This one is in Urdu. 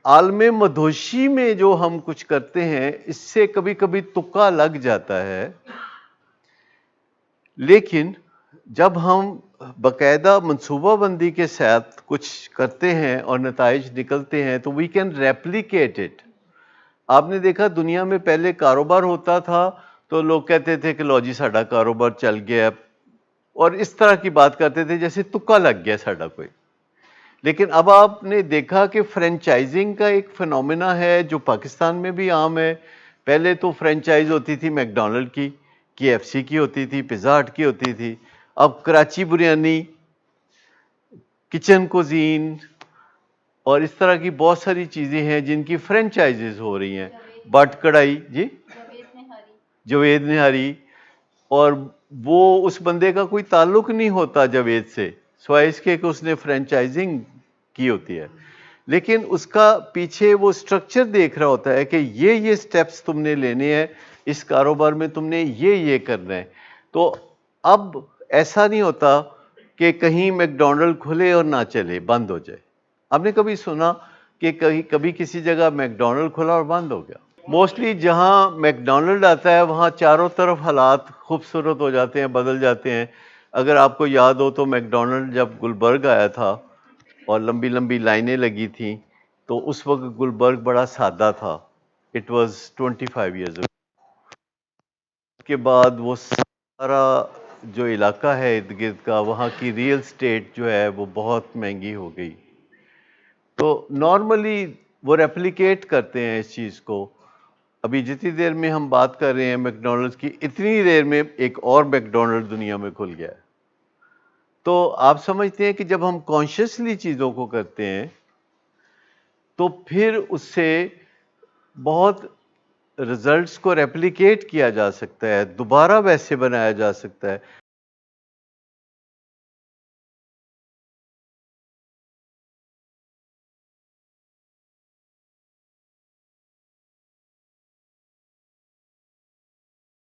عالم مدہوشی میں جو ہم کچھ کرتے ہیں اس سے کبھی کبھی تکا لگ جاتا ہے، لیکن جب ہم باقاعدہ منصوبہ بندی کے ساتھ کچھ کرتے ہیں اور نتائج نکلتے ہیں تو وی کین ریپلیکیٹ اٹ. آپ نے دیکھا دنیا میں پہلے کاروبار ہوتا تھا تو لوگ کہتے تھے کہ لو جی ساڈا کاروبار چل گیا، اور اس طرح کی بات کرتے تھے جیسے تکا لگ گیا ساڈا کوئی. لیکن اب آپ نے دیکھا کہ فرینچائزنگ کا ایک فنومینا ہے جو پاکستان میں بھی عام ہے. پہلے تو فرینچائز ہوتی تھی میک ڈونلڈ کی، KFC کی ہوتی تھی، پیزا ہٹ کی ہوتی تھی. اب کراچی بریانی، کچن کوزین اور اس طرح کی بہت ساری چیزیں ہیں جن کی فرینچائزز ہو رہی ہیں. بٹ کڑھائی، جی جوید نہاری، اور وہ اس بندے کا کوئی تعلق نہیں ہوتا جاوید سے، سوائے اس کے کہ اس نے فرینچائزنگ کی ہوتی ہے، لیکن اس کا پیچھے وہ سٹرکچر دیکھ رہا ہوتا ہے کہ یہ سٹیپس تم نے لینے ہیں، اس کاروبار میں تم نے یہ کرنا ہے. تو اب ایسا نہیں ہوتا کہ کہیں میک ڈونلڈ کھلے اور نہ چلے، بند ہو جائے. آپ نے کبھی سنا کہ کبھی کسی جگہ میک ڈونلڈ کھلا اور بند ہو گیا؟ موسٹلی جہاں میک ڈونلڈ آتا ہے وہاں چاروں طرف حالات خوبصورت ہو جاتے ہیں، بدل جاتے ہیں. اگر آپ کو یاد ہو تو میک ڈونلڈ جب گلبرگ آیا تھا اور لمبی لمبی لائنیں لگی تھیں تو اس وقت گلبرگ بڑا سادہ تھا. It was 25 years ago. اس کے بعد وہ سارا جو علاقہ ہے ارد گرد کا، وہاں کی ریئل اسٹیٹ جو ہے وہ بہت مہنگی ہو گئی. تو نارملی وہ ریپلیکیٹ کرتے ہیں اس چیز کو. ابھی جتنی دیر میں ہم بات کر رہے ہیں میک ڈونلڈ کی، اتنی دیر میں ایک اور میک ڈونلڈ دنیا میں کھل گیا ہے. تو آپ سمجھتے ہیں کہ جب ہم کانشیسلی چیزوں کو کرتے ہیں تو پھر اس سے بہت رزلٹس کو ریپلیکیٹ کیا جا سکتا ہے، دوبارہ ویسے بنایا جا سکتا ہے.